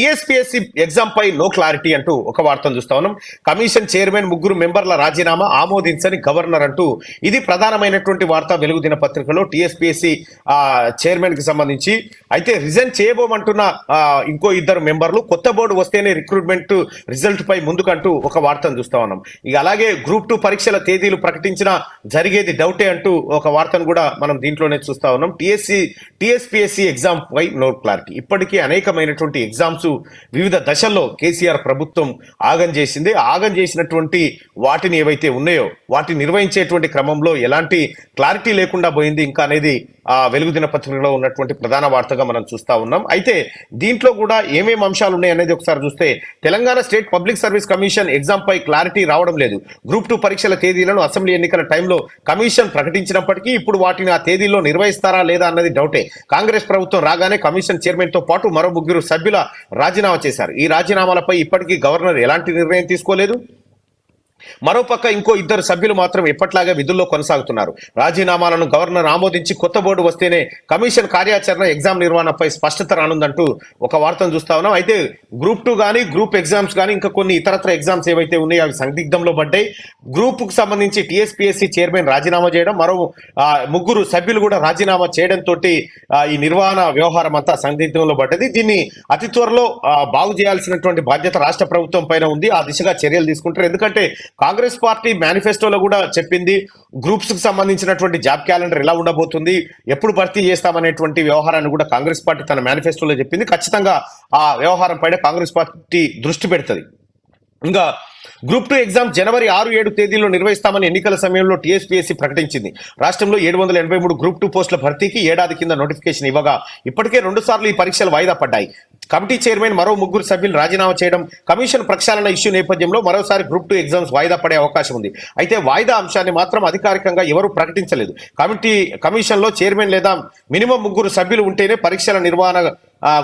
TSPSC exam పై no clarity అంటూ ఒక వార్తను చూస్తా ఉన్నాం. కమిషన్ చైర్మన్ 3 మెంబర్ల రాజీనామా ఆమోదించని గవర్నర్ అంటూ ఇది ప్రధానమైనటువంటి వార్త వెలుగు దినపత్రికలో టీఎస్పీఎస్సీ చైర్మన్ కి సంబంధించి. అయితే రిజైన్ చేయబోమంటున్న ఇంకో 2 మెంబర్లు కొత్త బోర్డు వస్తేనే రిక్రూట్మెంట్ రిజల్ట్ పై ముందుకంటూ ఒక వార్తను చూస్తా ఉన్నాం. ఇక అలాగే గ్రూప్ 2 పరీక్షల తేదీలు ప్రకటించిన జరిగేది డౌటే అంటూ ఒక వార్తను కూడా మనం దీంట్లోనే చూస్తా ఉన్నాం. టీఎస్పీఎస్సీ ఎగ్జామ్ పై నో క్లారిటీ. ఇప్పటికీ అనేకమైనటువంటి ఎగ్జామ్స్ వివిధ దశల్లో కేసీఆర్ ప్రభుత్వం ఆగం చేసింది. ఆగం చేసినటువంటి వాటిని ఏవైతే ఉన్నాయో వాటిని నిర్వహించేటువంటి క్రమంలో ఎలాంటి క్లారిటీ లేకుండా పోయింది ఇంకా అనేది వెలుగు దినపత్రికలో ఉన్నటువంటి ప్రధాన వార్తగా మనం చూస్తా ఉన్నాం. అయితే దీంట్లో కూడా ఏమేమి అంశాలు ఉన్నాయి అనేది ఒకసారి చూస్తే Telangana state public service commission exam పై క్లారిటీ రావడం లేదు. గ్రూప్ 2 పరీక్షల తేదీలను అసెంబ్లీ ఎన్నికల టైంలో కమిషన్ ప్రకటించినప్పటికీ ఇప్పుడు వాటిని ఆ తేదీల్లో నిర్వహిస్తారా లేదా అన్నది డౌటే. కాంగ్రెస్ ప్రభుత్వం రాగానే కమిషన్ చైర్మన్ తో పాటు మరో 3 సభ్యుల రాజీనామా చేశారు. ఈ రాజీనామాలపై ఇప్పటికీ గవర్నర్ ఎలాంటి నిర్ణయం తీసుకోలేదు. మరోపక్క ఇంకో 2 సభ్యులు మాత్రం ఎప్పట్లాగే విధుల్లో కొనసాగుతున్నారు. రాజీనామాలను గవర్నర్ ఆమోదించి కొత్త బోర్డు వస్తేనే కమిషన్ కార్యాచరణ ఎగ్జామ్ నిర్వహణపై స్పష్టత రానుందంటూ ఒక వార్తను చూస్తా ఉన్నాం. అయితే గ్రూప్ 2 కానీ గ్రూప్ ఎగ్జామ్స్ కానీ ఇంకా కొన్ని ఇతరత్ర ఎగ్జామ్స్ ఏవైతే ఉన్నాయో అవి సందిగ్ధంలో పడ్డాయి. గ్రూప్ కు సంబంధించి టీఎస్పీఎస్సీ చైర్మన్ రాజీనామా చేయడం, మరో 3 సభ్యులు కూడా రాజీనామా చేయడంతో ఈ నిర్వహణ వ్యవహారం అంతా సందిగ్ధంలో పడ్డది. దీన్ని అతి త్వరలో బాగు చేయాల్సినటువంటి బాధ్యత రాష్ట్ర ప్రభుత్వం పైన ఉంది. ఆ దిశగా చర్యలు తీసుకుంటారు. ఎందుకంటే కాంగ్రెస్ పార్టీ మేనిఫెస్టోలో కూడా చెప్పింది గ్రూప్స్ కి సంబంధించినటువంటి జాబ్ క్యాలెండర్ ఎలా ఉండబోతుంది, ఎప్పుడు భర్తీ చేస్తామనేటువంటి వ్యవహారాన్ని కూడా కాంగ్రెస్ పార్టీ తన మేనిఫెస్టోలో చెప్పింది. ఖచ్చితంగా ఆ వ్యవహారం పైన కాంగ్రెస్ పార్టీ దృష్టి పెడుతుంది. ఇంకా గ్రూప్ 2 ఎగ్జామ్ జనవరి 6-7 తేదీల్లో నిర్వహిస్తామని ఎన్నికల సమయంలో టీఎస్పీఎస్సీ ప్రకటించింది. రాష్ట్రంలో 783 గ్రూప్ 2 పోస్టుల భర్తీకి ఏడాది కింద నోటిఫికేషన్ ఇవ్వగా ఇప్పటికే 2 సార్లు ఈ పరీక్షలు వాయిదా పడ్డాయి. కమిటీ చైర్మన్ మరో 3 సభ్యులు రాజీనామా చేయడం, కమిషన్ ప్రక్షాళన ఇష్యూ నేపథ్యంలో మరోసారి గ్రూప్ 2 ఎగ్జామ్స్ వాయిదా పడే అవకాశం ఉంది. అయితే వాయిదా అంశాన్ని మాత్రం అధికారికంగా ఎవరూ ప్రకటించలేదు. కమిషన్లో చైర్మన్ లేదా మినిమం 3 సభ్యులు ఉంటేనే పరీక్షల నిర్వహణ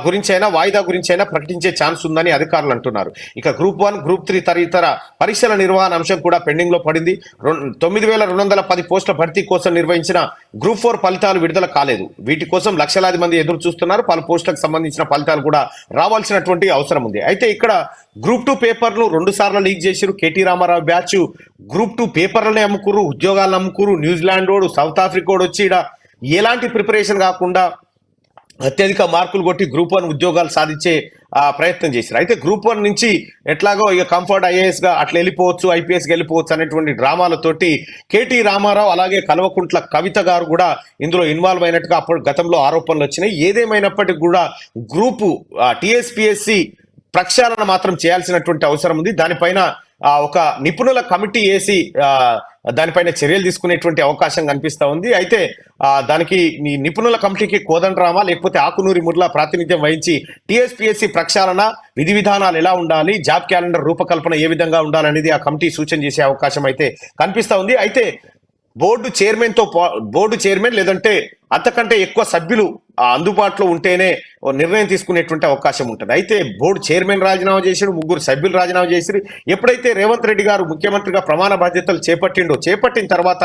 గురించైనా వాయిదా గురించైనా ప్రకటించే ఛాన్స్ ఉందని అధికారులు అంటున్నారు. ఇక గ్రూప్ 1, గ్రూప్ 3 తదితర పరీక్షల నిర్వహణ అంశం కూడా పెండింగ్ లో పడింది. 9210 పోస్టుల భర్తీ కోసం నిర్వహించిన గ్రూప్ 4 ఫలితాలు విడుదల కాలేదు. వీటి కోసం లక్షలాది మంది ఎదురు చూస్తున్నారు. పలు పోస్టులకు సంబంధించిన ఫలితాలు కూడా రావాల్సినటువంటి అవసరం ఉంది. అయితే ఇక్కడ గ్రూప్ 2 పేపర్లు 2 సార్లు లీక్ చేశారు. కేటీ రామారావు బ్యాచ్ గ్రూప్ 2 పేపర్లనే అమ్ముకురు, ఉద్యోగాలను అమ్ముకురు. న్యూజిలాండ్ వాడు, సౌత్ ఆఫ్రికా వాడు వచ్చి ఎలాంటి ప్రిపరేషన్ కాకుండా అత్యధిక మార్కులు కొట్టి గ్రూప్ 1 ఉద్యోగాలు సాధించే ప్రయత్నం చేశారు. అయితే గ్రూప్ 1 నుంచి ఎట్లాగో ఇక కంఫర్ట్ ఐఏఎస్ గా అట్లా వెళ్ళిపోవచ్చు, ఐపీఎస్కి వెళ్ళిపోవచ్చు అనేటువంటి డ్రామాలతోటి కేటీ రామారావు అలాగే కల్వకుంట్ల కవిత గారు కూడా ఇందులో ఇన్వాల్వ్ అయినట్టుగా అప్పుడు గతంలో ఆరోపణలు వచ్చినాయి. ఏదేమైనప్పటికీ కూడా గ్రూపు టీఎస్పీఎస్సీ ప్రక్షాళన మాత్రం చేయాల్సినటువంటి అవసరం ఉంది. దానిపైన ఒక నిపుణుల కమిటీ వేసి దానిపైన చర్యలు తీసుకునేటువంటి అవకాశం కనిపిస్తా ఉంది. అయితే దానికి నిపుణుల కమిటీకి కోదండరామా లేకపోతే ఆకునూరి ముర్లా ప్రాతినిధ్యం వహించి టీఎస్పీఎస్సీ ప్రక్షాళన విధి విధానాలు ఎలా ఉండాలి, జాబ్ క్యాలెండర్ రూపకల్పన ఏ విధంగా ఉండాలనేది ఆ కమిటీ సూచన చేసే అవకాశం అయితే కనిపిస్తా ఉంది. అయితే బోర్డు చైర్మన్ లేదంటే అంతకంటే ఎక్కువ సభ్యులు అందుబాటులో ఉంటేనే నిర్ణయం తీసుకునేటువంటి అవకాశం ఉంటుంది. అయితే బోర్డు చైర్మన్ రాజీనామా చేసాడు, 3 సభ్యులు రాజీనామా చేసి ఎప్పుడైతే రేవంత్ రెడ్డి గారు ముఖ్యమంత్రిగా ప్రమాణ బాధ్యతలు చేపట్టిన తర్వాత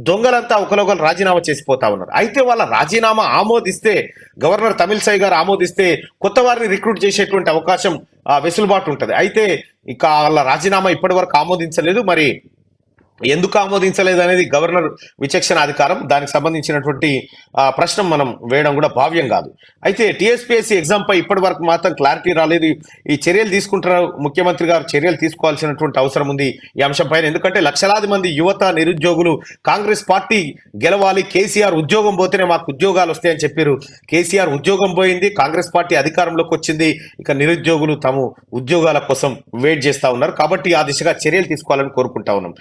దొంగలంతా ఒకరొకరు రాజీనామా చేసిపోతా ఉన్నారు. అయితే వాళ్ళ రాజీనామా ఆమోదిస్తే, గవర్నర్ తమిళిసై గారు ఆమోదిస్తే కొత్త వారిని రిక్రూట్ చేసేటువంటి అవకాశం వెసులుబాటు ఉంటుంది. అయితే ఇక వాళ్ళ రాజీనామా ఇప్పటి వరకు ఆమోదించలేదు. మరి ఎందుకు ఆమోదించలేదు అనేది గవర్నర్ విచక్షణ అధికారం. దానికి సంబంధించినటువంటి ప్రశ్న మనం వేయడం కూడా భావ్యం కాదు. అయితే టీఎస్పీఎస్సీ ఎగ్జామ్ పై ఇప్పటి వరకు మాత్రం క్లారిటీ రాలేదు. ఈ చర్యలు తీసుకుంటున్నారు, ముఖ్యమంత్రి గారు చర్యలు తీసుకోవాల్సినటువంటి అవసరం ఉంది ఈ అంశం పైన. ఎందుకంటే లక్షలాది మంది యువత నిరుద్యోగులు కాంగ్రెస్ పార్టీ గెలవాలి, కేసీఆర్ ఉద్యోగం పోతేనే మాకు ఉద్యోగాలు వస్తాయని చెప్పారు. కేసీఆర్ ఉద్యోగం పోయింది, కాంగ్రెస్ పార్టీ అధికారంలోకి వచ్చింది. ఇక నిరుద్యోగులు తమ ఉద్యోగాల కోసం వెయిట్ చేస్తా ఉన్నారు. కాబట్టి ఆ దిశగా చర్యలు తీసుకోవాలని కోరుకుంటా ఉన్నాం.